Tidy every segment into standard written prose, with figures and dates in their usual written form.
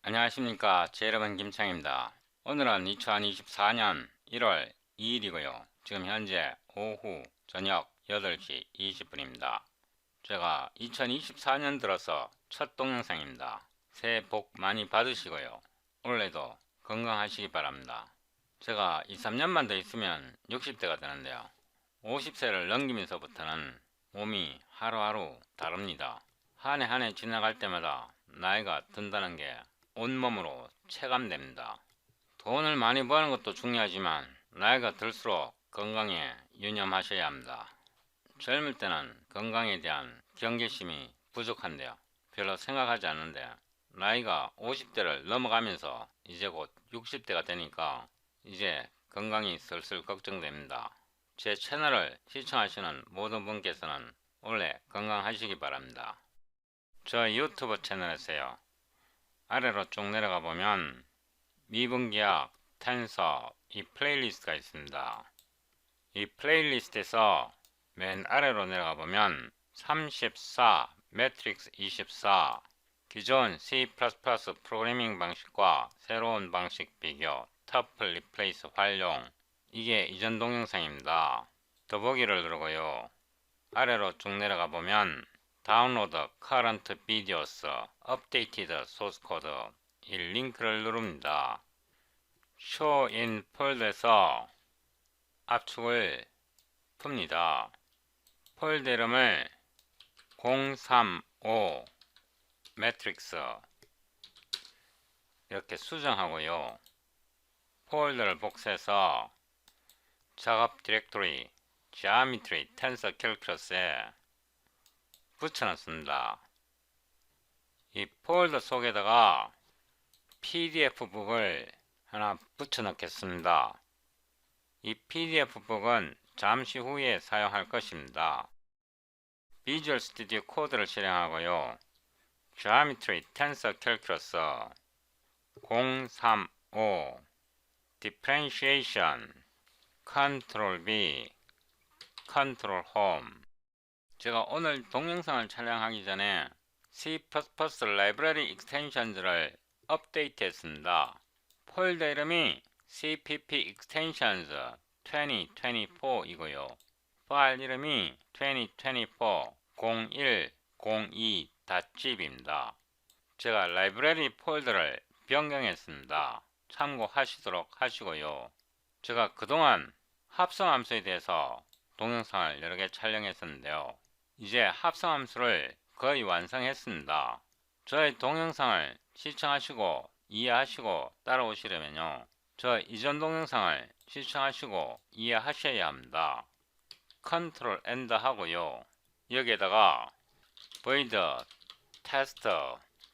안녕하십니까. 제 여러분 김창입니다. 오늘은 2024년 1월 2일이고요. 지금 현재 오후 저녁 8시 20분입니다. 제가 2024년 들어서 첫 동영상입니다. 새해 복 많이 받으시고요. 올해도 건강하시기 바랍니다. 제가 2, 3년만 더 있으면 60대가 되는데요. 50세를 넘기면서부터는 몸이 하루하루 다릅니다. 한 해 한 해 지나갈 때마다 나이가 든다는 게 온몸으로 체감됩니다. 돈을 많이 버는 것도 중요하지만 나이가 들수록 건강에 유념하셔야 합니다. 젊을 때는 건강에 대한 경계심이 부족한데요. 별로 생각하지 않는데 나이가 50대를 넘어가면서 이제 곧 60대가 되니까 이제 건강이 슬슬 걱정됩니다. 제 채널을 시청하시는 모든 분께서는 원래 건강하시기 바랍니다. 저 유튜브 채널에서요. 아래로 쭉 내려가 보면 미분기약, 텐서, 이 플레이리스트가 있습니다. 이 플레이리스트에서 맨 아래로 내려가 보면 34, 매트릭스 24, 기존 C++ 프로그래밍 방식과 새로운 방식 비교, 터플 리플레이스 활용, 이게 이전 동영상입니다. 더보기를 누르고요. 아래로 쭉 내려가 보면 다운로드 current videos, updated source code 이 링크를 누릅니다. show in 폴더에서 압축을 풉니다. 폴더 이름을 035 매트릭스 이렇게 수정하고요. 폴더를 복사해서 작업 디렉토리 Geometry Tensor Calculus에 붙여놨습니다. 이 폴더 속에다가 PDF북을 하나 붙여넣겠습니다. 이 PDF북은 잠시 후에 사용할 것입니다. 비주얼 스튜디오 코드를 실행하고요. Geometry Tensor Calculus 035 Differentiation Ctrl V Ctrl Home. 제가 오늘 동영상을 촬영하기 전에 C++ 라이브러리 익스텐션즈를 업데이트 했습니다. 폴더 이름이 cpp extensions 2024 이고요. 파일 이름이 2024 0102.zip입니다. 제가 라이브러리 폴더를 변경했습니다. 참고하시도록 하시고요. 제가 그동안 합성함수에 대해서 동영상을 여러 개 촬영했었는데요. 이제 합성함수를 거의 완성했습니다. 저의 동영상을 시청하시고 이해하시고 따라오시려면요. 저 이전 동영상을 시청하시고 이해하셔야 합니다. 컨트롤 엔드 하고요. 여기에다가 void test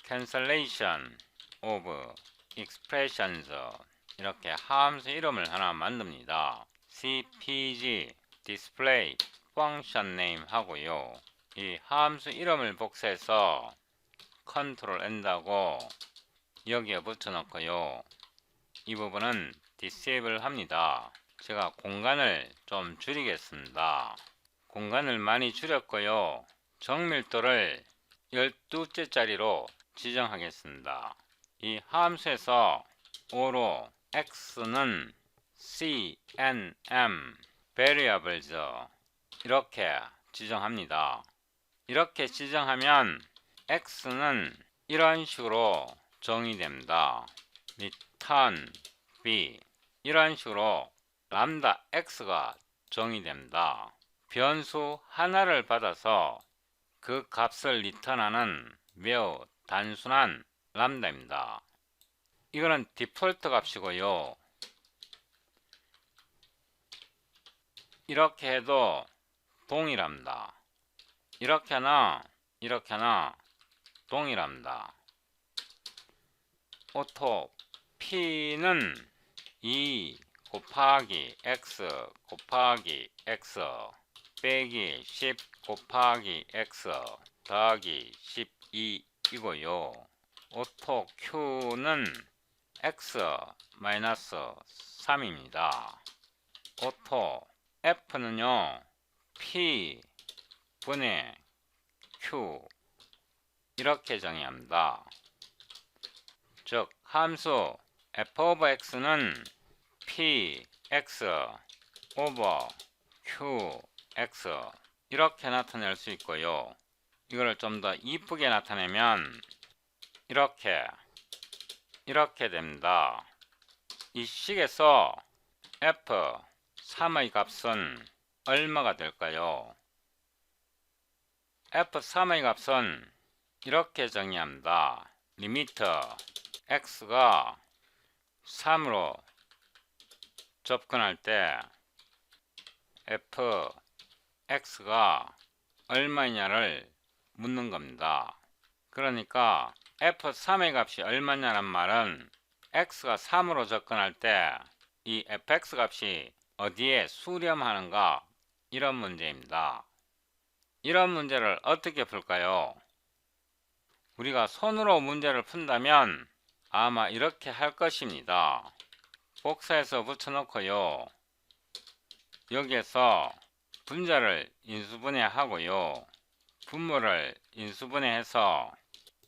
cancellation of expressions 이렇게 함수 이름을 하나 만듭니다. cpg display function name 하고요. 이 함수 이름을 복사해서 컨트롤 엔드하고 여기에 붙여놓고요. 이 부분은 disable 합니다. 제가 공간을 좀 줄이겠습니다. 공간을 많이 줄였고요. 정밀도를 12자리로 지정하겠습니다. 이 함수에서 O로 X는 C, N, M variables 이렇게 지정합니다. 이렇게 지정하면 X는 이런 식으로 정의됩니다. return B 이런 식으로 람다 X가 정의됩니다. 변수 하나를 받아서 그 값을 리턴하는 매우 단순한 람다입니다. 이거는 디폴트 값이고요. 이렇게 해도 동일합니다. 이렇게 하나 동일합니다. 오토 P는 2 곱하기 X 곱하기 X 빼기 10 곱하기 X 더하기 12 이고요. 오토 Q는 X 마이너스 3입니다. 오토 F는요 P 분의 Q 이렇게 정의합니다. 즉 함수 f 오버 x는 p x 오버 q x 이렇게 나타낼 수 있고요. 이거를 좀 더 이쁘게 나타내면 이렇게 됩니다. 이 식에서 f3의 값은 얼마가 될까요? f3의 값은 이렇게 정의합니다. 리미트 x가 3으로 접근할 때 fx가 얼마냐를 묻는 겁니다. 그러니까 f3의 값이 얼마냐는 말은 x가 3으로 접근할 때 이 fx 값이 어디에 수렴하는가 이런 문제입니다. 이런 문제를 어떻게 풀까요? 우리가 손으로 문제를 푼다면 아마 이렇게 할 것입니다. 복사해서 붙여놓고요. 여기에서 분자를 인수분해하고요. 분모를 인수분해해서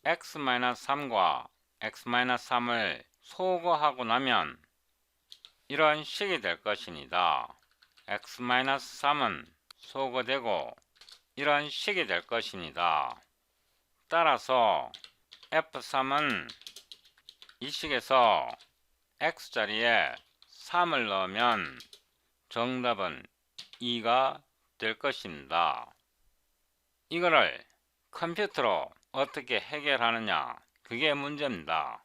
x-3과 x-3을 소거하고 나면 이런 식이 될 것입니다. x-3은 소거되고 이런 식이 될 것입니다. 따라서 f3은 이 식에서 x자리에 3을 넣으면 정답은 2가 될 것입니다. 이거를 컴퓨터로 어떻게 해결하느냐, 그게 문제입니다.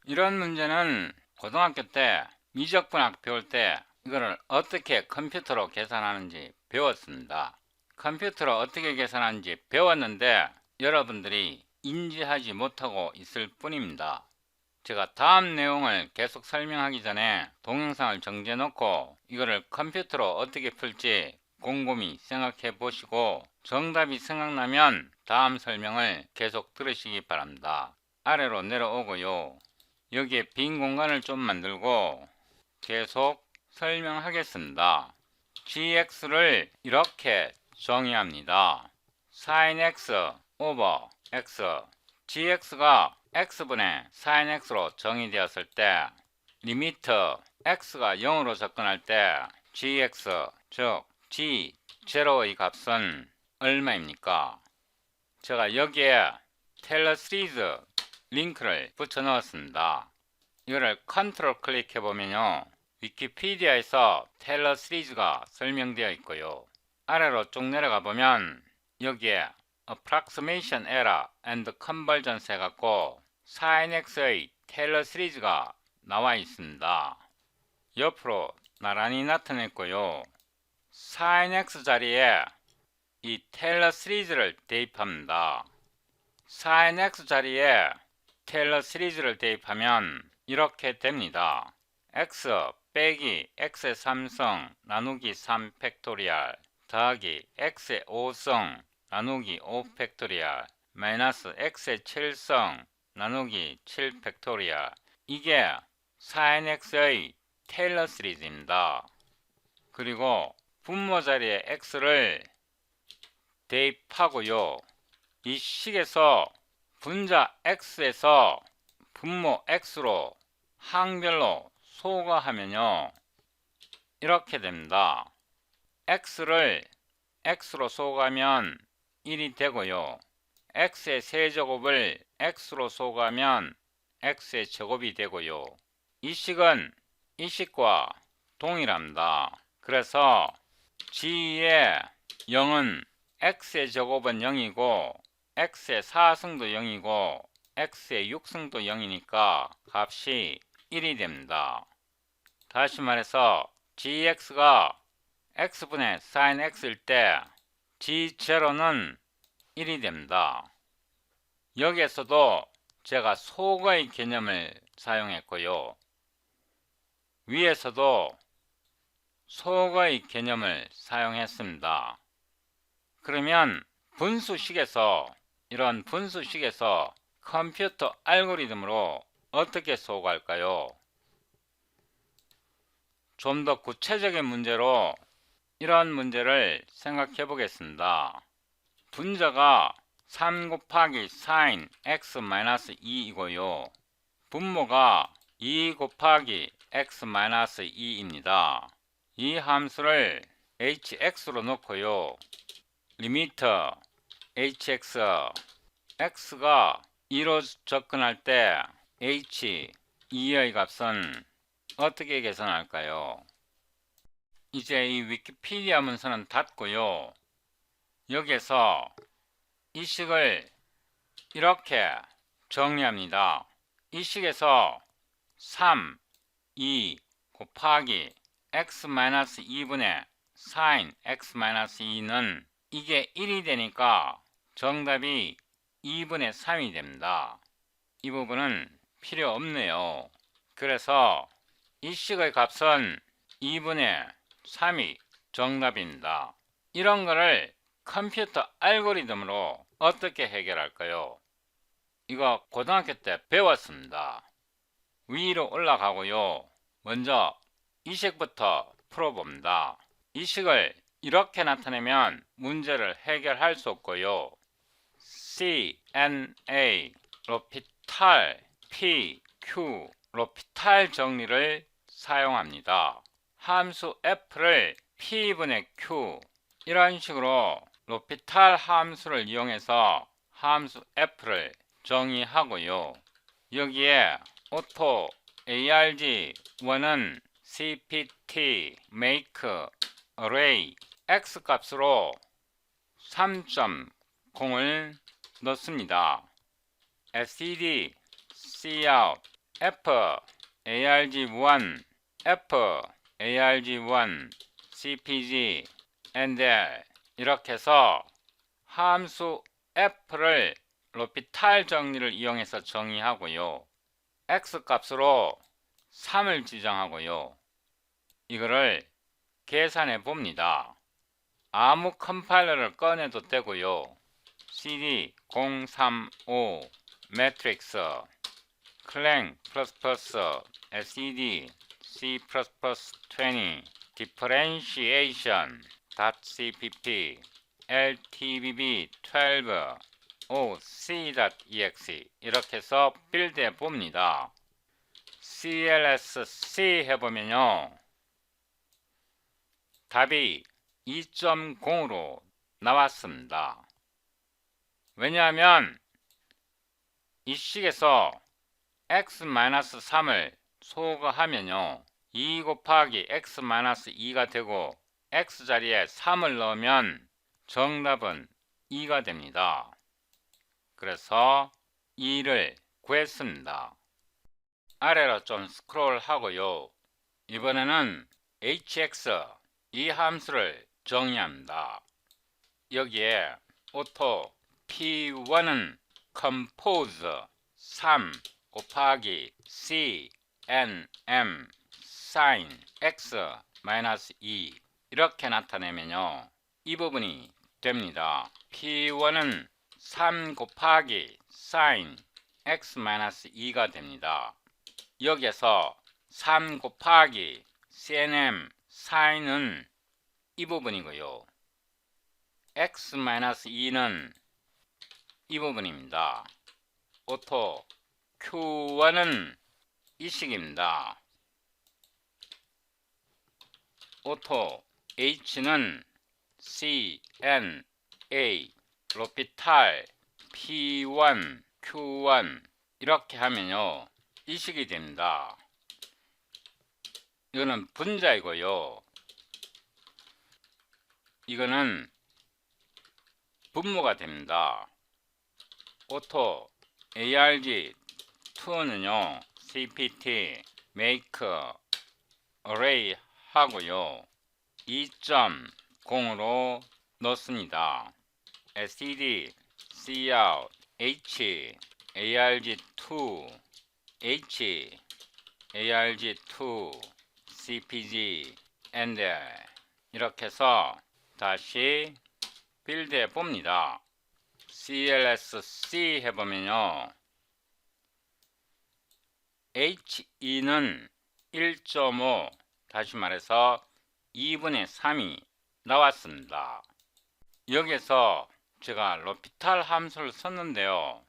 이런 문제는 고등학교 때 미적분학 배울 때 이거를 어떻게 컴퓨터로 계산하는지 배웠습니다. 컴퓨터로 어떻게 계산하는지 배웠는데 여러분들이 인지하지 못하고 있을 뿐입니다. 제가 다음 내용을 계속 설명하기 전에 동영상을 정지해 놓고 이거를 컴퓨터로 어떻게 풀지 곰곰이 생각해 보시고 정답이 생각나면 다음 설명을 계속 들으시기 바랍니다. 아래로 내려오고요. 여기에 빈 공간을 좀 만들고 계속 설명하겠습니다. gx를 이렇게 정의합니다. sin x 오버 x gx가 x분의 sin x로 정의되었을 때 리미트 x가 0으로 접근할 때 gx 즉 g 제로의 값은 얼마입니까? 제가 여기에 테일러 시리즈 링크를 붙여 넣었습니다. 이거를 컨트롤 클릭해 보면요, 위키피디아에서 테일러 시리즈가 설명되어 있고요. 아래로 쭉 내려가 보면 여기에 approximation error and convergence 해갖고 sin x의 테일러 시리즈가 나와 있습니다. 옆으로 나란히 나타냈고요. sin x 자리에 이 테일러 시리즈를 대입합니다. sin x 자리에 테일러 시리즈를 대입하면 이렇게 됩니다. x 빼기 x의 3성 나누기 3 팩토리얼 더하기 x의 5성 나누기 5 팩토리얼 마이너스 x의 7성 나누기 7 팩토리얼, 이게 sin x의 테일러 시리즈입니다. 그리고 분모 자리에 x를 대입하고요. 이 식에서 분자 x에서 분모 x로 항별로 소거하면요, 이렇게 됩니다. x를 x로 소거하면 1이 되고요. x의 세제곱을 x로 소거하면 x의 제곱이 되고요. 이 식은 이 식과 동일합니다. 그래서 g의 0은 x의 제곱은 0이고 x의 4승도 0이고 x의 6승도 0이니까 값이 1이 됩니다. 다시 말해서 gx가 x분의 sin x일 때 g0는 1이 됩니다. 여기에서도 제가 소거의 개념을 사용했고요. 위에서도 소거의 개념을 사용했습니다. 그러면 분수식에서, 이런 분수식에서 컴퓨터 알고리즘으로 어떻게 소거할까요? 좀 더 구체적인 문제로 이런 문제를 생각해 보겠습니다. 분자가 3 곱하기 sin x-2이고요. 분모가 2 곱하기 x-2입니다. 이 함수를 hx로 놓고요. 리미터 hx, x가 2로 접근할 때 h, 2의 값은 어떻게 계산할까요? 이제 이 위키피디아 문서는 닫고요. 여기에서 이 식을 이렇게 정리합니다. 이 식에서 3, 2 곱하기 x-2분의 sin x-2는 이게 1이 되니까 정답이 2분의 3이 됩니다. 이 부분은 필요 없네요. 그래서 이 식의 값은 2분의 3이 정답입니다. 이런 거를 컴퓨터 알고리즘으로 어떻게 해결할까요? 이거 고등학교 때 배웠습니다. 위로 올라가고요. 먼저 이 식부터 풀어봅니다. 이 식을 이렇게 나타내면 문제를 해결할 수 없고요. CNA, 로피탈, PQ, 로피탈 정리를 사용합니다. 함수 F를 P분의 Q, 이런 식으로 로피탈 함수를 이용해서 함수 F를 정의하고요. 여기에 auto arg1은 cpt make array x 값으로 3.0을 넣습니다. std cout f arg1 f arg1 cpg and 이렇게 해서 함수 f를 로피탈 정리를 이용해서 정의하고요. x 값으로 3을 지정하고요. 이거를 계산해 봅니다. 아무 컴파일러를 꺼내도 되고요. cd 035 매트릭스 clang++ std c++20 differentiation .cpp ltbb12 c.exe 이렇게 해서 빌드해 봅니다. clsc 해보면요, 답이 2.0으로 나왔습니다. 왜냐하면 이 식에서 x-3을 소거하면요, 2 곱하기 x-2가 되고 x자리에 3을 넣으면 정답은 2가 됩니다. 그래서 2를 구했습니다. 아래로 좀 스크롤 하고요. 이번에는 hx, 이 함수를 정의합니다. 여기에 auto p1은 compose 3 곱하기 c n m sin x-2 이렇게 나타내면요, 이 부분이 됩니다. p1은 3 곱하기 sin x-2가 됩니다. 여기에서 3 곱하기 cnm sin은 이 부분이고요. x-2는 이 부분입니다. auto q1은 이 식입니다. auto h는 c, n, a, 로피탈, p1, q1 이렇게 하면요, 이 식이 됩니다. 이거는 분자이고요. 이거는 분모가 됩니다. auto arg2는요, cpt make array 하고요, 2.0으로 넣습니다. std cout h arg2 h arg2 cpg and 이렇게 해서 다시 빌드해 봅니다. clsc 해보면요, h2는 1.5, 다시 말해서 2분의 3이 나왔습니다. 여기서 제가 로피탈 함수를 썼는데요,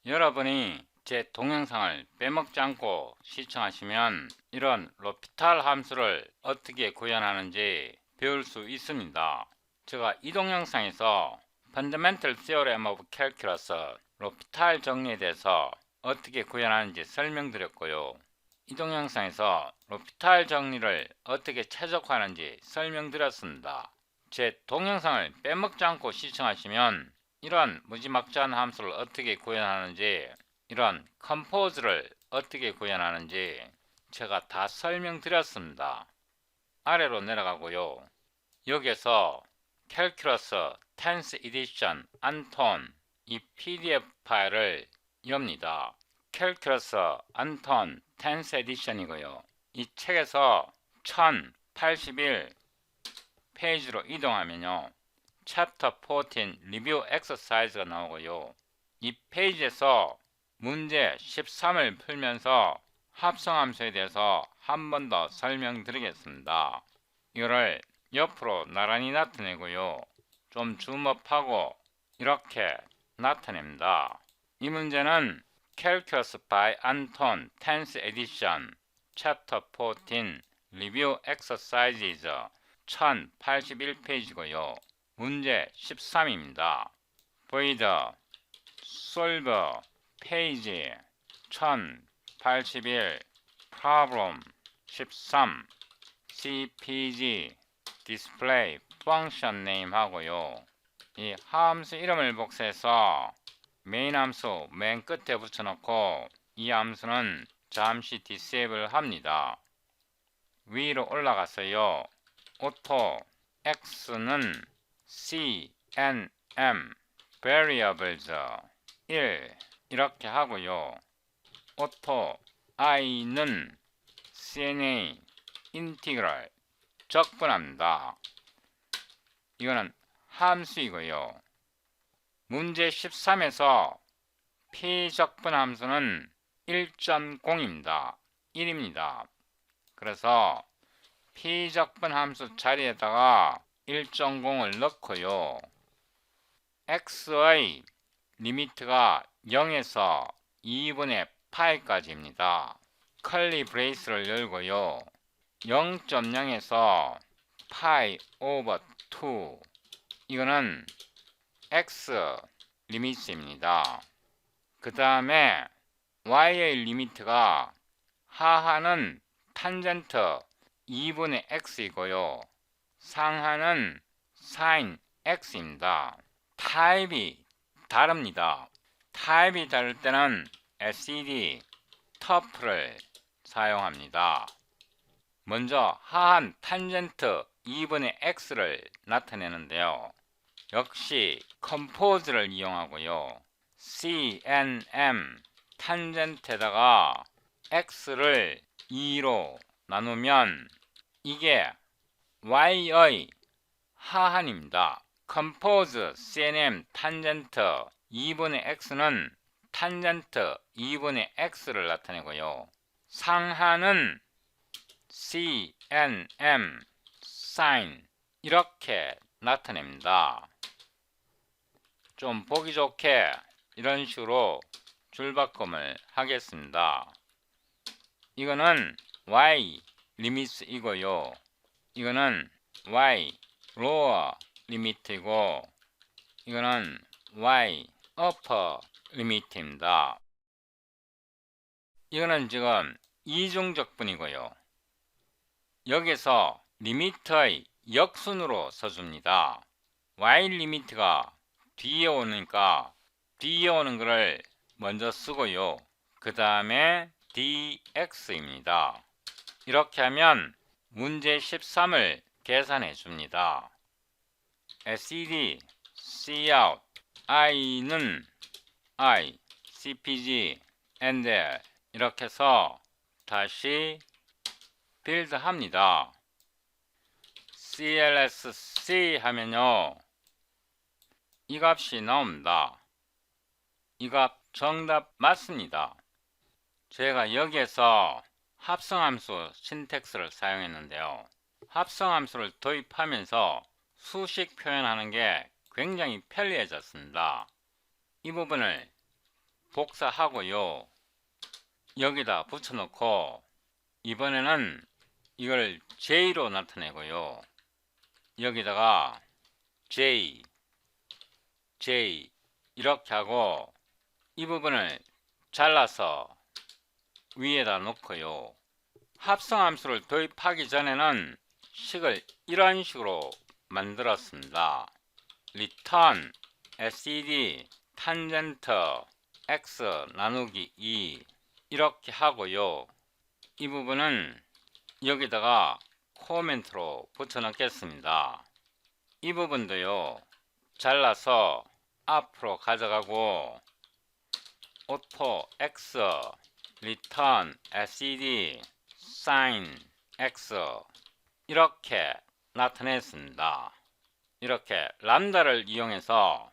여러분이 제 동영상을 빼먹지 않고 시청하시면 이런 로피탈 함수를 어떻게 구현하는지 배울 수 있습니다. 제가 이 동영상에서 Fundamental Theorem of Calculus 로피탈 정리에 대해서 어떻게 구현하는지 설명드렸고요. 이 동영상에서 로피탈 정리를 어떻게 최적화하는지 설명드렸습니다. 제 동영상을 빼먹지 않고 시청하시면 이런 무지막지한 함수를 어떻게 구현하는지, 이런 컴포즈를 어떻게 구현하는지 제가 다 설명드렸습니다. 아래로 내려가고요. 여기에서 캘큘러스 텐스 에디션 안톤 이 PDF 파일을 엽니다. 캘큘러스 안톤 텐스 에디션이고요. 이 책에서 1081 페이지로 이동하면요, 챕터 14 리뷰 엑서사이즈가 나오고요. 이 페이지에서 문제 13을 풀면서 합성함수에 대해서 한 번 더 설명드리겠습니다. 이거를 옆으로 나란히 나타내고요. 좀 줌업하고 이렇게 나타냅니다. 이 문제는 Calculus by Anton 10th edition Chapter 14 Review Exercises 1081페이지고요. 문제 13입니다. void solve 페이지 1081 problem 13 cpg display function name 하고요. 이 함수 이름을 복사해서 메인 함수 맨 끝에 붙여놓고 이 함수는 잠시 disable 합니다. 위로 올라가서요. auto x는 c, n, m variables 1 이렇게 하고요. auto i는 cna 인티그럴 적분합니다. 이거는 함수이고요. 문제 13에서 피적분 함수는 1.0입니다. 1입니다. 그래서 피적분 함수 자리에다가 1.0을 넣고요. x의 리미트가 0에서 2분의 파이까지입니다. curly brace를 열고요. 0.0에서 파이 오버 2 이거는 x 리미트입니다. 그 다음에 y의 리미트가 하하는 탄젠트 2분의 x이고요. 상하는 sin x입니다. 타입이 다릅니다. 타입이 다를 때는 SED 터프를 사용합니다. 먼저 하한 탄젠트 2분의 x를 나타내는데요. 역시 컴포즈를 이용하고요. CNM 탄젠트에다가 x를 2로 나누면 이게 y의 하한입니다. 컴포즈 CNM 탄젠트 2분의 x는 탄젠트 2분의 x를 나타내고요. 상하는 CNM sin 이렇게 나타냅니다. 좀 보기 좋게 이런 식으로 줄바꿈을 하겠습니다. 이거는 y 리미트이고요. 이거는 y lower 리미트이고 이거는 y upper 리미트입니다. 이거는 지금 이중적분이고요. 여기서 리미트의 역순으로 써줍니다. y 리미트가 뒤에 오니까 뒤에 오는 것을 먼저 쓰고요. 그 다음에 dx입니다. 이렇게 하면 문제 13을 계산해 줍니다. SED, Cout, I는 I, CPG, NDL 이렇게 해서 다시 빌드 합니다. CLSC 하면요, 이 값이 나옵니다. 이 값 정답 맞습니다. 제가 여기에서 합성함수 신텍스를 사용했는데요. 합성함수를 도입하면서 수식 표현하는 게 굉장히 편리해졌습니다. 이 부분을 복사하고요. 여기다 붙여놓고 이번에는 이걸 J로 나타내고요. 여기다가 J 이렇게 하고 이 부분을 잘라서 위에다 놓고요. 합성함수를 도입하기 전에는 식을 이런 식으로 만들었습니다. return SED 탄젠트 x 나누기 2 이렇게 하고요. 이 부분은 여기다가 코멘트로 붙여 넣겠습니다. 이 부분도요, 잘라서 앞으로 가져가고 auto x return SED sin x 이렇게 나타냈습니다. 이렇게 람다를 이용해서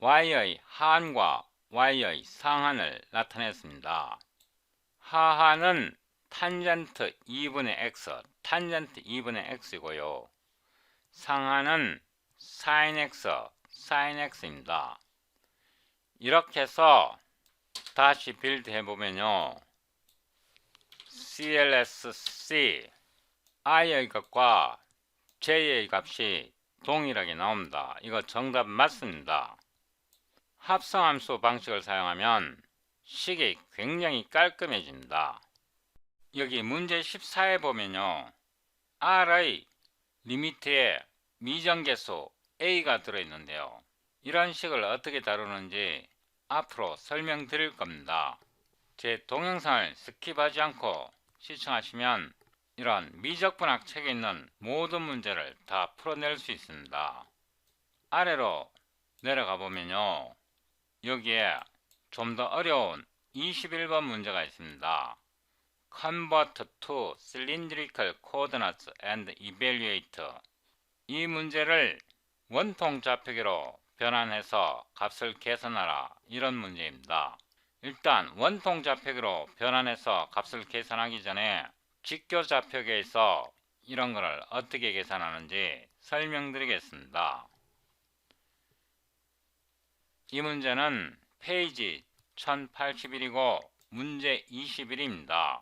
y의 하한과 y의 상한을 나타냈습니다. 하한은 탄젠트 2분의 x, 탄젠트 2분의 x이고요. 상한은 sin x, sin x입니다. 이렇게 해서 다시 빌드 해보면요. CLSC i의 값과 j의 값이 동일하게 나옵니다. 이거 정답 맞습니다. 합성함수 방식을 사용하면 식이 굉장히 깔끔해집니다. 여기 문제 14에 보면요. R의 리미트에 미정계수 A가 들어있는데요. 이런 식을 어떻게 다루는지 앞으로 설명드릴 겁니다. 제 동영상을 스킵하지 않고 시청하시면 이런 미적분학 책에 있는 모든 문제를 다 풀어낼 수 있습니다. 아래로 내려가 보면요. 여기에 좀 더 어려운 21번 문제가 있습니다. Convert to cylindrical coordinates and evaluate. 이 문제를 원통 좌표계로 변환해서 값을 계산하라. 이런 문제입니다. 일단 원통 좌표계로 변환해서 값을 계산하기 전에 직교 좌표계에서 이런 거를 어떻게 계산하는지 설명드리겠습니다. 이 문제는 페이지 1081이고 문제 21입니다.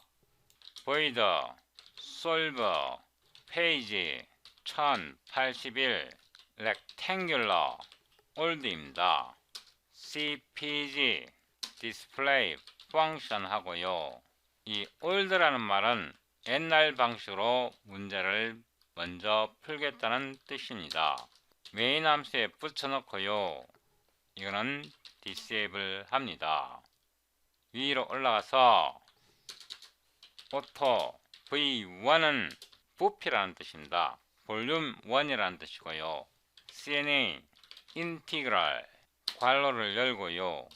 void solve 페이지 1081 rectangular old입니다. cpg display function 하고요. 이 old라는 말은 옛날 방식으로 문제를 먼저 풀겠다는 뜻입니다. 메인 함수에 붙여놓고요. 이거는 disable 합니다. 위로 올라가서 auto v1은 부피라는 뜻입니다. 볼륨 1이라는 뜻이고요. cna 인티그랄 괄호를 열고요.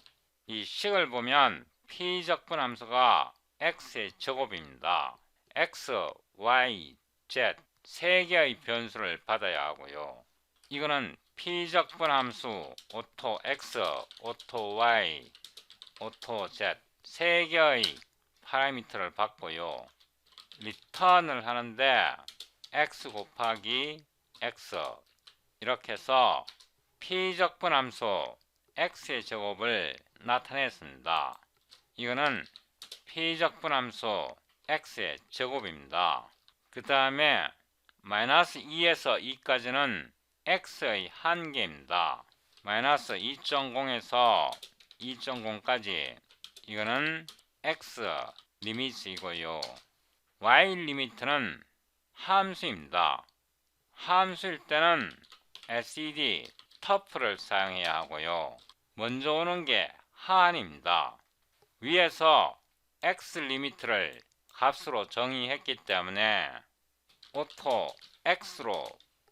이 식을 보면 p적분 함수가 x의 제곱입니다. x, y, z 세 개의 변수를 받아야 하고요. 이거는 p적분 함수 auto x, auto y, auto z 세 개의 파라미터를 받고요. return을 하는데 x 곱하기 x 이렇게 해서 p적분 함수 x의 제곱을 나타냈습니다. 이거는 p적분 함수 x의 제곱입니다. 그 다음에 마이너스 2에서 2까지는 x의 한계입니다. 마이너스 2.0에서 2.0까지 이거는 x 리미트이고요. y 리미트는 함수입니다. 함수일 때는 SED 터프를 사용해야 하고요. 먼저 오는 게 하한입니다. 위에서 x 리미트를 값으로 정의했기 때문에 auto x로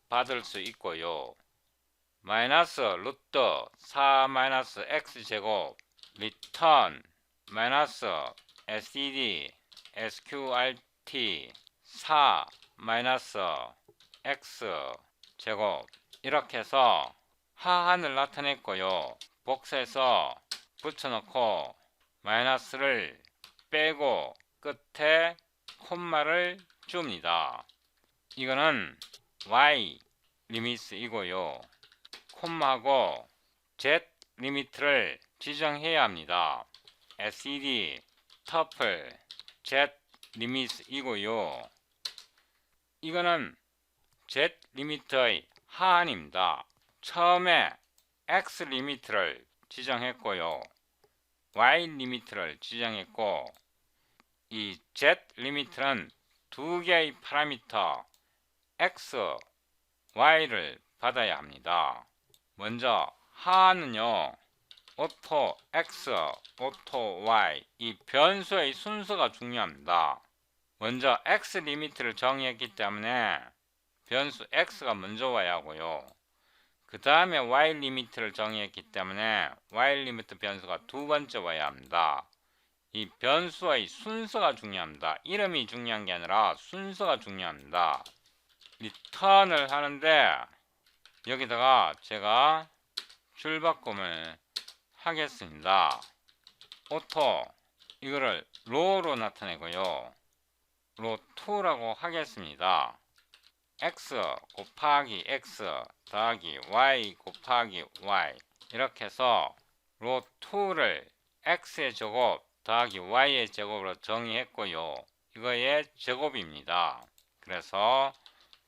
받을 수 있고요. 마이너스 루트 4 마이너스 x 제곱 return 마이너스 SED sqrt 4 마이너스 x 제곱 이렇게 해서 하한을 나타냈고요. 복사해서 붙여놓고 마이너스를 빼고 끝에 콤마를 줍니다. 이거는 y 리미트이고요. 콤마하고 z 리미트를 지정해야 합니다. SED 터플 z 리밋이고요. 이거는 z 리미트의 하한입니다. 처음에 x 리미트를 지정했고요. y 리미트를 지정했고, 이 z 리미트는 두 개의 파라미터 x, y를 받아야 합니다. 먼저 하한은요, auto x, auto y, 이 변수의 순서가 중요합니다. 먼저 x 리미트를 정의했기 때문에 변수 x가 먼저 와야 하고요. 그 다음에 y 리미트를 정의했기 때문에 y 리미트 변수가 두 번째 와야 합니다. 이 변수의 순서가 중요합니다. 이름이 중요한 게 아니라 순서가 중요합니다. 리턴을 하는데 여기다가 제가 줄바꿈을 하겠습니다. 오토 이거를 로로 나타내고요. 로2라고 하겠습니다. x 곱하기 x 더하기 y 곱하기 y 이렇게 해서 로2를 x의 제곱 더하기 y의 제곱으로 정의했고요. 이거의 제곱입니다. 그래서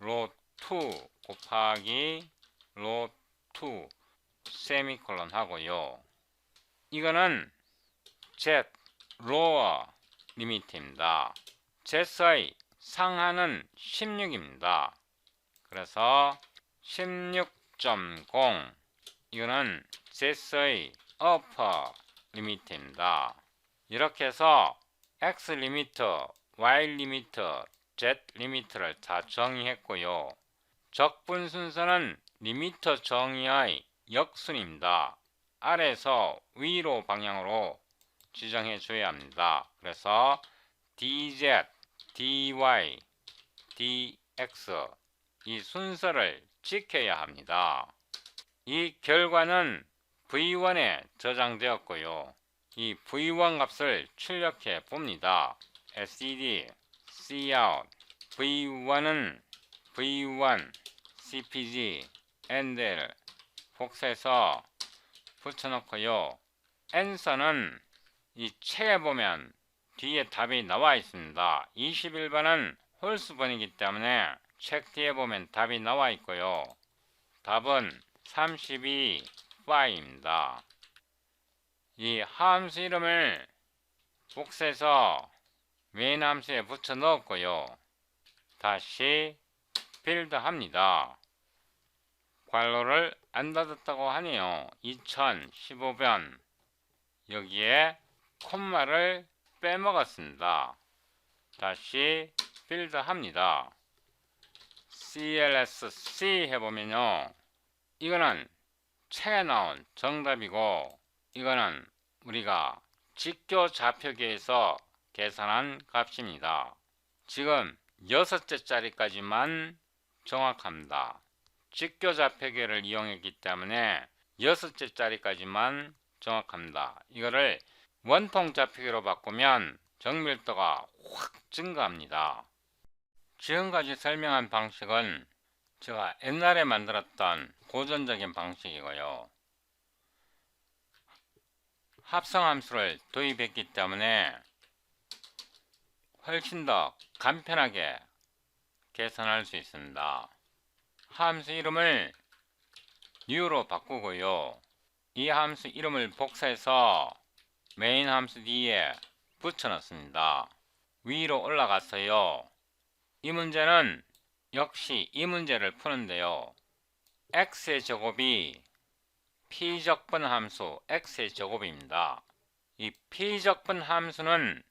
로2 곱하기 로2 세미콜론 하고요. 이거는 z 로어 리미트입니다. z의 상하는 16입니다. 그래서 16.0 이거는 z의 upper 리미트입니다. 이렇게 해서 x 리미트, y 리미트, z 리미트를 다 정의했고요. 적분 순서는 리미터 정의의 역순입니다. 아래에서 위로 방향으로 지정해 줘야 합니다. 그래서 dz, dy, dx 이 순서를 지켜야 합니다. 이 결과는 v1에 저장되었고요. 이 v1 값을 출력해 봅니다. std, cout, v1은 v1, cpg, endl 복사해서 붙여놓고요. answer는 이 책에 보면 뒤에 답이 나와 있습니다. 21번은 홀수번이기 때문에 책 뒤에 보면 답이 나와 있고요. 답은 32파입니다. 이 함수 이름을 복사해서 메인 함수에 붙여 넣었고요. 다시 빌드 합니다. 괄호를 안 닫았다고 하네요. 2015번 여기에 콤마를 빼먹었습니다. 다시 빌드 합니다. CLSC 해보면요. 이거는 책에 나온 정답이고 이거는 우리가 직교 좌표기에서 계산한 값입니다. 지금 6째 자리까지만 정확합니다. 직교 좌표기를 이용했기 때문에 6째 자리까지만 정확합니다. 이거를 원통 좌표기로 바꾸면 정밀도가 확 증가합니다. 지금까지 설명한 방식은 제가 옛날에 만들었던 고전적인 방식이고요. 합성함수를 도입했기 때문에 훨씬 더 간편하게 계산할 수 있습니다. 함수 이름을 new로 바꾸고요. 이 함수 이름을 복사해서 메인 함수 뒤에 붙여 넣습니다. 위로 올라갔어요. 이 문제는 역시 이 문제를 푸는데요. x의 제곱이 p적분 함수 x의 제곱입니다. 이 p적분 함수는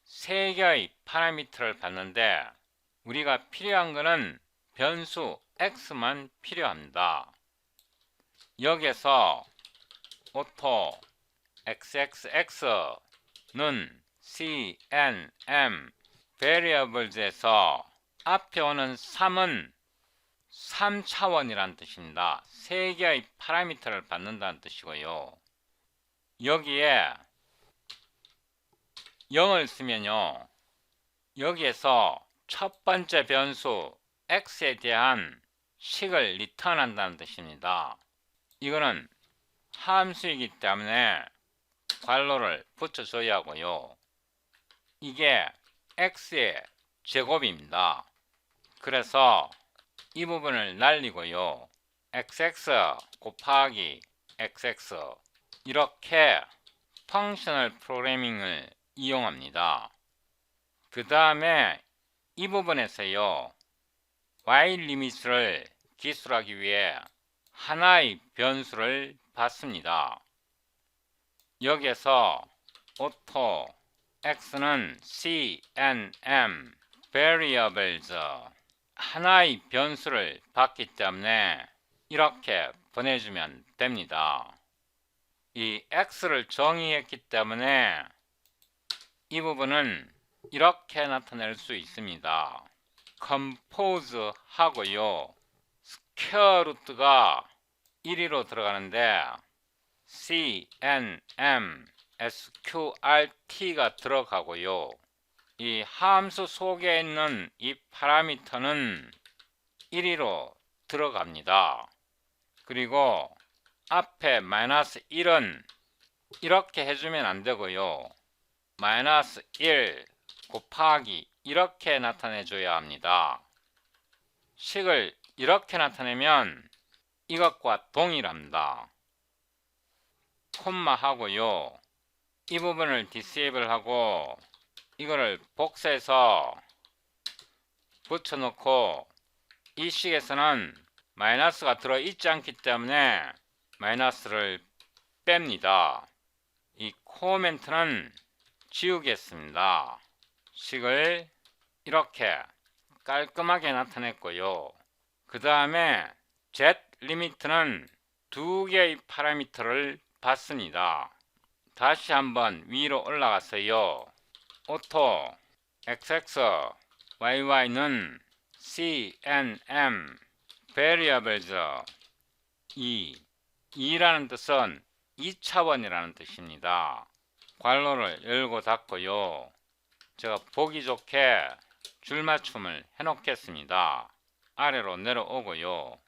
3개의 파라미터를 받는데 우리가 필요한 것은 변수 x만 필요합니다. 여기에서 auto xxx는 cnm variables에서 앞에 오는 3은 3차원이란 뜻입니다. 3개의 파라미터를 받는다는 뜻이고요. 여기에 0을 쓰면요. 여기에서 첫 번째 변수 x에 대한 식을 리턴한다는 뜻입니다. 이거는 함수이기 때문에 괄호를 붙여줘야 하고요. 이게 x의 제곱입니다. 그래서 이 부분을 날리고요. xx 곱하기 xx 이렇게 펑셔널 프로그래밍을 이용합니다. 그 다음에 이 부분에서요. y 리미트를 기술하기 위해 하나의 변수를 받습니다. 여기에서 auto x는 cnm variables 하나의 변수를 받기 때문에 이렇게 보내주면 됩니다. 이 x를 정의했기 때문에 이 부분은 이렇게 나타낼 수 있습니다. compose 하고요. 스퀘어 루트가 1위로 들어가는데 cnm sqrt가 들어가고요. 이 함수 속에 있는 이 파라미터는 1위로 들어갑니다. 그리고 앞에 마이너스 1은 이렇게 해주면 안 되고요. 마이너스 1 곱하기 이렇게 나타내 줘야 합니다. 식을 이렇게 나타내면 이것과 동일합니다. 콤마 하고요. 이 부분을 디세이블 하고 이거를 복사해서 붙여놓고 이 식에서는 마이너스가 들어있지 않기 때문에 마이너스를 뺍니다. 이 코멘트는 지우겠습니다. 식을 이렇게 깔끔하게 나타냈고요. 그 다음에 z 리미트는 두 개의 파라미터를 받습니다. 다시 한번 위로 올라가서요. auto xx y는 cnm variables 2라는 뜻은 2차원이라는 뜻입니다. 괄호를 열고 닫고요. 제가 보기 좋게 줄맞춤을 해 놓겠습니다. 아래로 내려오고요.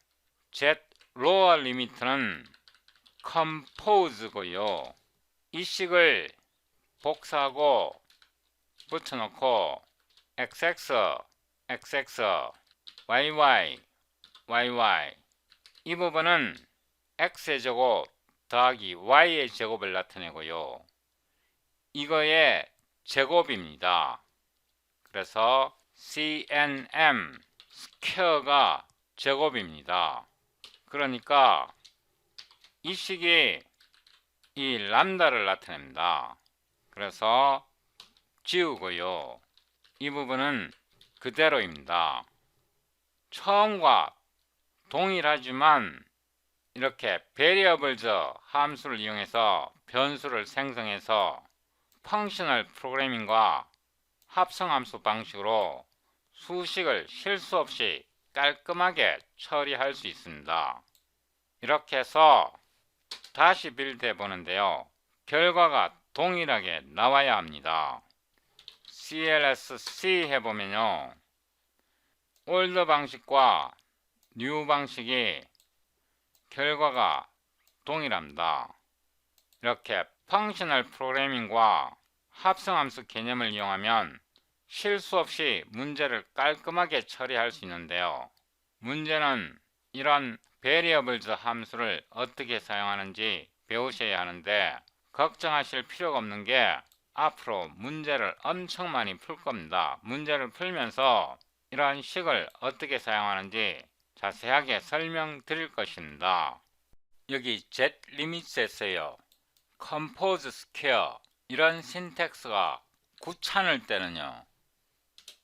z lower limit는 compose고요. 이 식을 복사하고 붙여놓고 xx xx yy yy 이 부분은 x의 제곱 더하기 y의 제곱을 나타내고요. 이거의 제곱입니다. 그래서 cnm 스퀘어가 제곱입니다. 그러니까 이 식이 이 람다를 나타냅니다. 그래서 지우고요. 이 부분은 그대로입니다. 처음과 동일하지만 이렇게 variables 함수를 이용해서 변수를 생성해서 펑셔널 프로그래밍과 합성함수 방식으로 수식을 실수 없이 깔끔하게 처리할 수 있습니다. 이렇게 해서 다시 빌드해 보는데요. 결과가 동일하게 나와야 합니다. CLSC 해보면요. 올드 방식과 뉴 방식이 결과가 동일합니다. 이렇게 펑셔널 프로그래밍과 합성함수 개념을 이용하면 실수 없이 문제를 깔끔하게 처리할 수 있는데요. 문제는 이런 variables 함수를 어떻게 사용하는지 배우셔야 하는데 걱정하실 필요가 없는 게 앞으로 문제를 엄청 많이 풀 겁니다. 문제를 풀면서 이러한 식을 어떻게 사용하는지 자세하게 설명드릴 것입니다. 여기 z 리미트에서요. compose square 이런 신텍스가 귀찮을 때는요.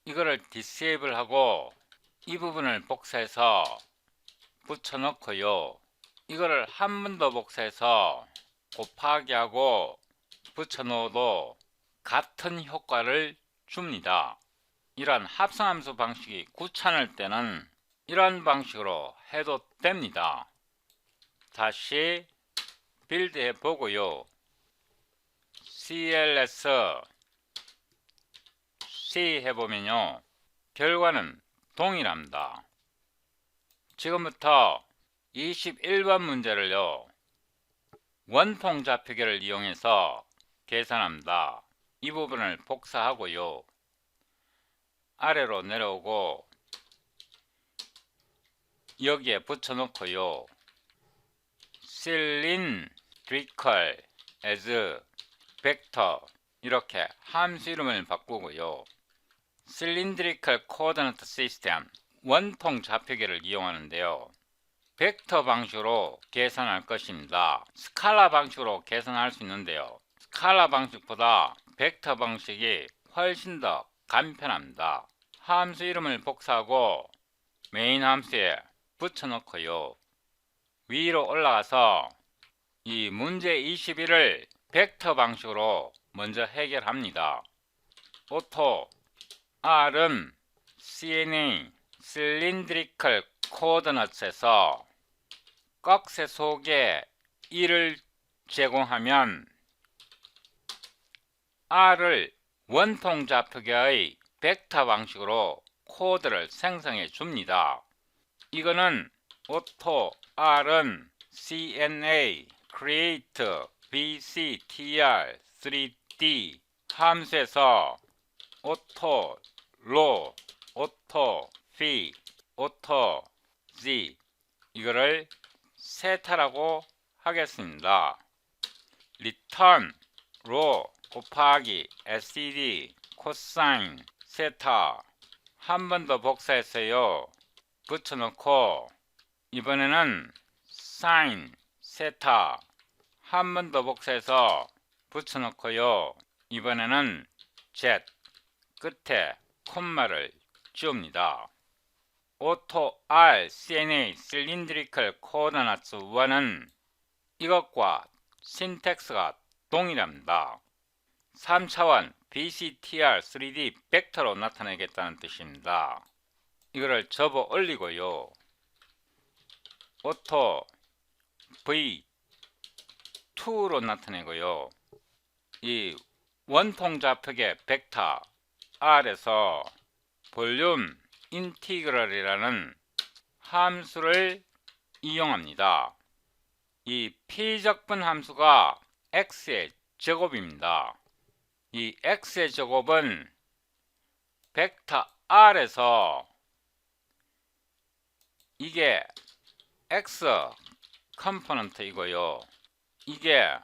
이거를 disable 하고 이 부분을 복사해서 붙여넣고요. 이거를 한 번 더 복사해서 곱하기 하고 붙여넣어도 같은 효과를 줍니다. 이런 합성함수 방식이 귀찮을 때는 이런 방식으로 해도 됩니다. 다시 빌드해 보고요. CLS C 해보면요. 결과는 동일합니다. 지금부터 21번 문제를요. 원통 좌표계를 이용해서 계산합니다. 이 부분을 복사하고요. 아래로 내려오고 여기에 붙여놓고요. cylindrical as vector 이렇게 함수 이름을 바꾸고요. cylindrical coordinate system 원통 좌표계를 이용하는데요. 벡터 방식으로 계산할 것입니다. 스칼라 방식으로 계산할 수 있는데요. 스칼라 방식보다 벡터 방식이 훨씬 더 간편합니다. 함수 이름을 복사하고 메인 함수에 붙여놓고요. 위로 올라가서 이 문제 21을 벡터 방식으로 먼저 해결합니다. 오토 R은 CNA Cylindrical Coordinates에서 꺽쇠 속에 1을 제공하면 R을 원통 좌표계의 벡터 방식으로 코드를 생성해 줍니다. 이거는 오토 R은 CNA create VCTR 3D 함수에서 오토 로 오토 피 오토 Z 이거를 세타라고 하겠습니다. return 로 곱하기 SCD 코사인 세타 한 번 더 복사했어요. 붙여놓고 이번에는 sin 세타 한 번 더 복사해서 붙여놓고요. 이번에는 z 끝에 콤마를 씌웁니다. 오토 R CNA Cylindrical Coordinates 1은 이것과 신텍스가 동일합니다. 3차원 VCTR 3D 벡터로 나타내겠다는 뜻입니다. 이거를 접어 올리고요. 오토 V2로 나타내고요. 이 원통 좌표계 벡터 R에서 볼륨 인티그럴이라는 함수를 이용합니다. 이 피적분 함수가 x의 제곱입니다. 이 x의 제곱은 벡터 R에서 이게 x 컴포넌트이고요. 이게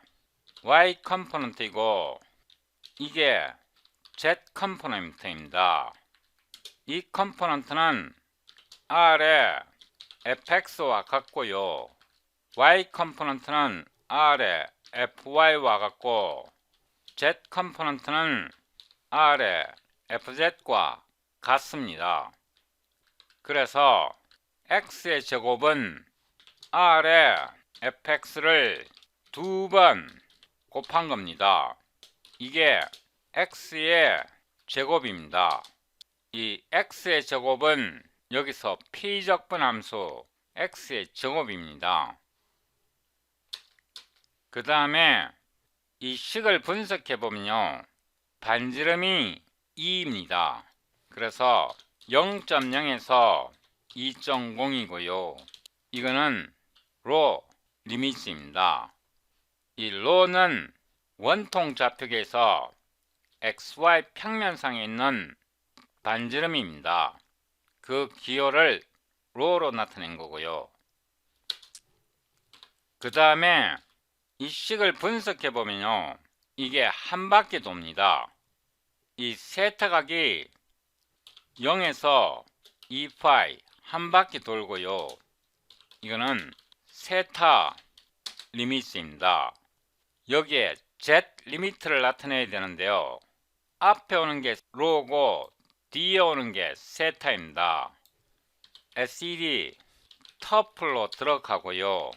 y 컴포넌트이고 이게 z 컴포넌트입니다. 이 컴포넌트는 R의 fx와 같고요. y 컴포넌트는 R의 fy와 같고 z 컴포넌트는 R의 fz과 같습니다. 그래서 x의 제곱은 R의 fx를 2번 곱한 겁니다. 이게 x의 제곱입니다. 이 x의 제곱은 여기서 피적분 함수 x의 제곱입니다. 그 다음에 이 식을 분석해 보면요. 반지름이 2입니다. 그래서 0.0에서 2.0이고요. 이거는 로 리미트입니다. 이 로는 원통 좌표계에서 XY 평면상에 있는 반지름입니다. 그 기호를 로로 나타낸 거고요. 그 다음에 이 식을 분석해 보면요. 이게 한 바퀴 돕니다. 이 세타각이 0에서 2파이 한 바퀴 돌고요. 이거는 세타 리미트입니다. 여기에 Z 리미트를 나타내야 되는데요. 앞에 오는 게 로고 뒤에 오는 게 세타입니다. SED 터플로 들어가고요.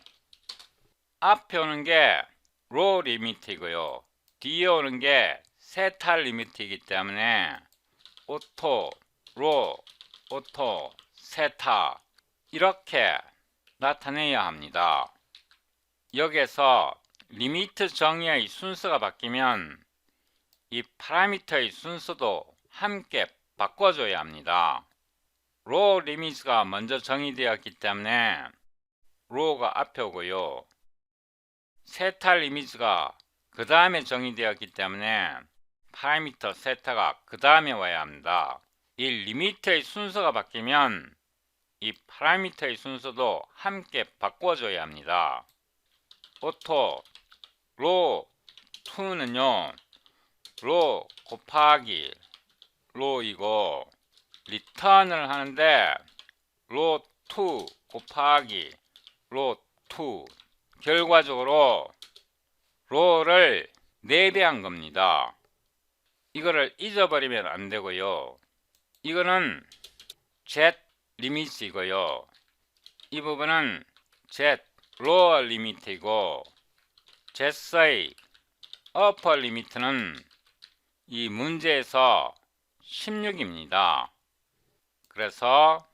앞에 오는 게 로 리미트이고요. 뒤에 오는 게 세타 리미트이기 때문에 오토, 로, 오토, 세타 이렇게 나타내야 합니다. 여기에서 리미트 정의의 순서가 바뀌면 이 파라미터의 순서도 함께 바꿔줘야 합니다. 로 리미트가 먼저 정의되었기 때문에 로가 앞에 오고요. 세타 리미트가 그 다음에 정의되었기 때문에 파라미터 세타가 그 다음에 와야 합니다. 이 리미트의 순서가 바뀌면 이 파라미터의 순서도 함께 바꿔줘야 합니다. 오토 로 2는요 로 곱하기 로이고, 리턴을 하는데 로 2 곱하기 로 2, 결과적으로 로를 4배한 겁니다. 이거를 잊어버리면 안 되고요. 이거는 Z 리미트이고요. 이 부분은 Z 로어 리미트이고, Z의 어퍼 리미트는 이 문제에서 16입니다. 그래서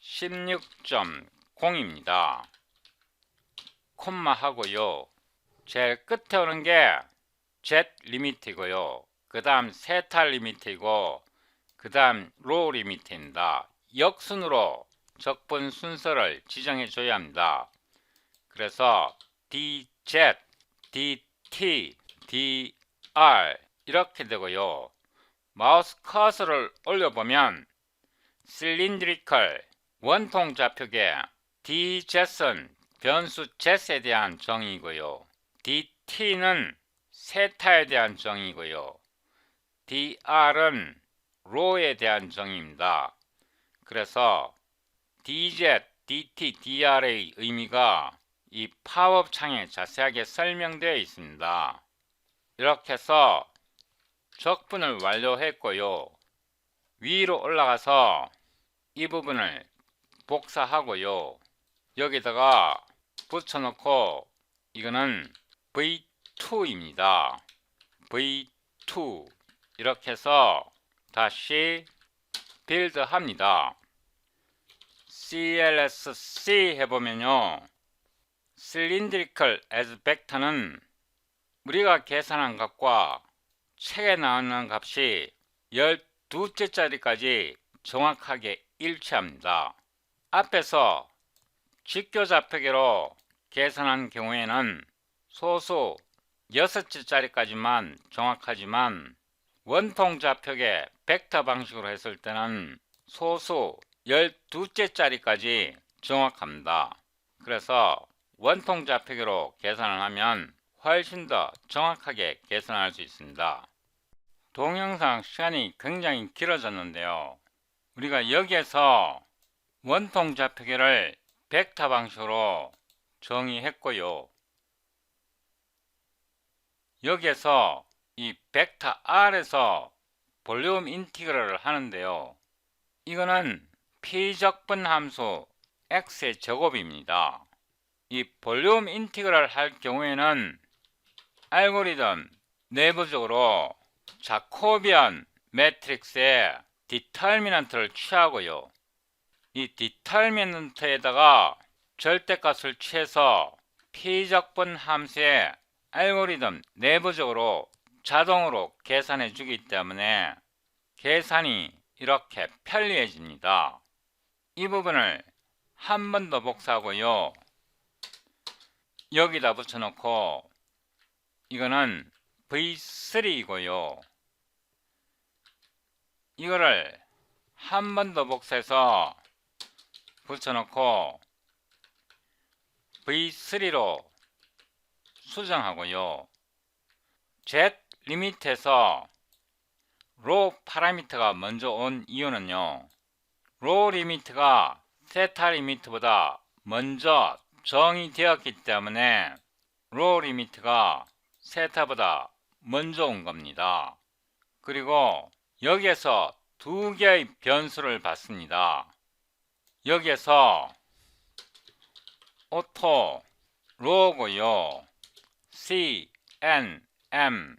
16.0입니다. 콤마 하고요. 제일 끝에 오는 게 Z 리미트이고요. 그 다음 세타 리미트이고, 그 다음 로 리미트입니다. 역순으로 적분 순서를 지정해 줘야 합니다. 그래서 DZ, DT, DR 이렇게 되고요. 마우스 커서를 올려보면 실린드리컬 원통 좌표계 DZ은 변수 Z에 대한 정의이고요. DT는 세타에 대한 정의이고요. DR은 로에 대한 정의입니다. 그래서 DZ, DT, DR의 의미가 이 팝업 창에 자세하게 설명되어 있습니다. 이렇게 해서 적분을 완료했고요. 위로 올라가서 이 부분을 복사하고요. 여기다가 붙여놓고, 이거는 V2입니다. V2 이렇게 해서 다시 빌드 합니다. CLSC 해보면요, Cylindrical as Vector는 우리가 계산한 값과 책에 나오는 값이 12째 자리까지 정확하게 일치합니다. 앞에서 직교 좌표계로 계산한 경우에는 소수 6째 자리까지만 정확하지만, 원통 좌표계 벡터 방식으로 했을 때는 소수 12째 자리까지 정확합니다. 그래서 원통 좌표계로 계산을 하면 훨씬 더 정확하게 계산할 수 있습니다. 동영상 시간이 굉장히 길어졌는데요. 우리가 여기에서 원통 좌표계를 벡터 방식으로 정의했고요. 여기에서 이 벡터 R에서 볼륨 인티그럴을 하는데요. 이거는 피적분 함수 x의 제곱입니다. 이 볼륨 인티그럴 할 경우에는 알고리즘 내부적으로 자코비안 매트릭스의 디터미넌트를 취하고요. 이 디터미넌트에다가 절대값을 취해서 피적분 함수의 알고리즘 내부적으로 자동으로 계산해 주기 때문에 계산이 이렇게 편리해집니다. 이 부분을 한 번 더 복사하고요. 여기다 붙여놓고, 이거는 V3이고요. 이거를 한 번 더 복사해서 붙여놓고 V3로 수정하고요. Z 리미트에서 로 파라미터가 먼저 온 이유는요, 로 리미트가 세타 리미트보다 먼저 정의되었기 때문에 로 리미트가 세타보다 먼저 온 겁니다. 그리고 여기에서 두 개의 변수를 받습니다. 여기에서 오토 로고요. C, N, M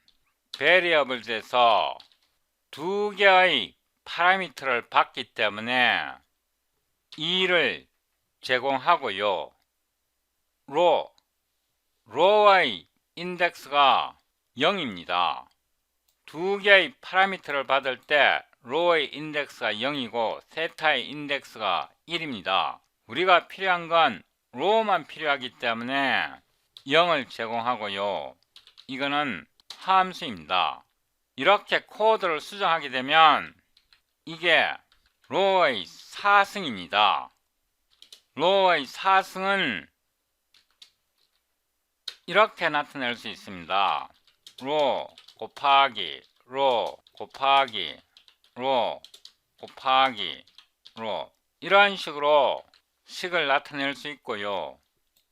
베리어블즈에서 두 개의 파라미터를 받기 때문에 2를 제공하고요. 로의 인덱스가 0입니다. 두 개의 파라미터를 받을 때 로의 인덱스가 0이고 세타의 인덱스가 1입니다. 우리가 필요한 건 로만 필요하기 때문에 0을 제공하고요. 이거는 함수입니다. 이렇게 코드를 수정하게 되면 이게 로어의 4승입니다. 로어의 4승은 이렇게 나타낼 수 있습니다. 로 곱하기 로 곱하기 로 곱하기 로, 이런 식으로 식을 나타낼 수 있고요.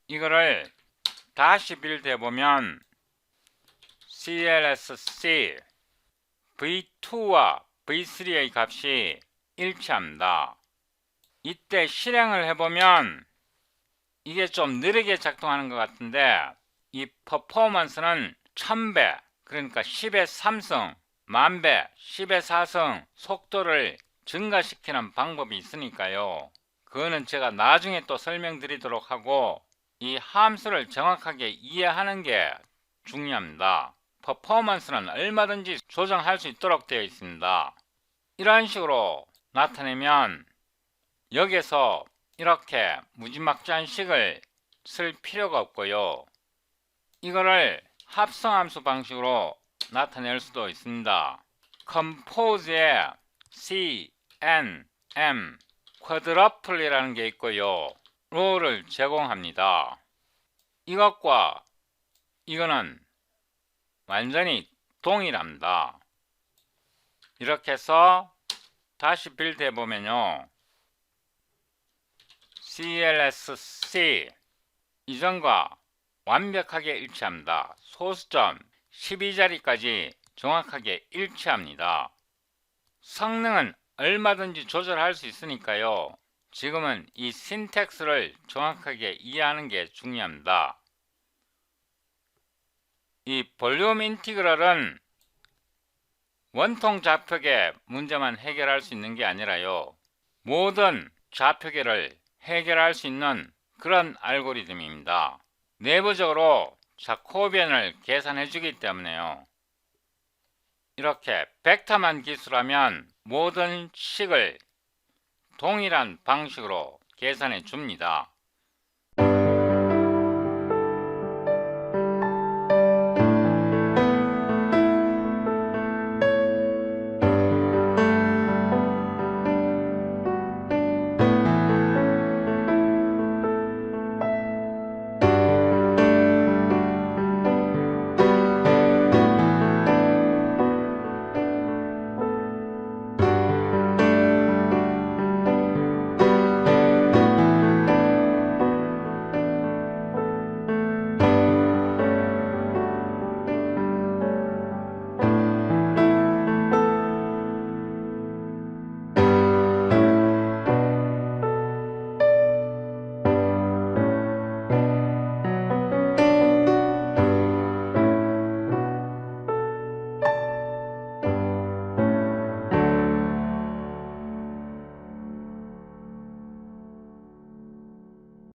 이거를 다시 빌드해 보면 CLSC V2와 V3의 값이 일치합니다. 이때 실행을 해보면 이게 좀 느리게 작동하는 것 같은데 이 퍼포먼스는 1000배, 그러니까 10의 3승, 만배, 10의 4승 속도를 증가시키는 방법이 있으니까요. 그거는 제가 나중에 또 설명드리도록 하고, 이 함수를 정확하게 이해하는 게 중요합니다. 퍼포먼스는 얼마든지 조정할 수 있도록 되어 있습니다. 이런 식으로 나타내면 여기서 이렇게 무지막지한 식을 쓸 필요가 없고요. 이거를 합성함수 방식으로 나타낼 수도 있습니다. compose에 C, N, M, quadruple이라는 게 있고요. 로를 제공합니다. 이것과 이거는 완전히 동일합니다. 이렇게 해서 다시 빌드 해보면요. CLSC 이전과 완벽하게 일치합니다. 소수점 12자리까지 정확하게 일치합니다. 성능은 얼마든지 조절할 수 있으니까요. 지금은 이 신텍스를 정확하게 이해하는 게 중요합니다. 이 볼륨 인티그럴은 원통 좌표계 문제만 해결할 수 있는 게 아니라요. 모든 좌표계를 해결할 수 있는 그런 알고리즘입니다. 내부적으로 자코비안을 계산해 주기 때문에요. 이렇게 벡터만 기술하면 모든 식을 동일한 방식으로 계산해 줍니다.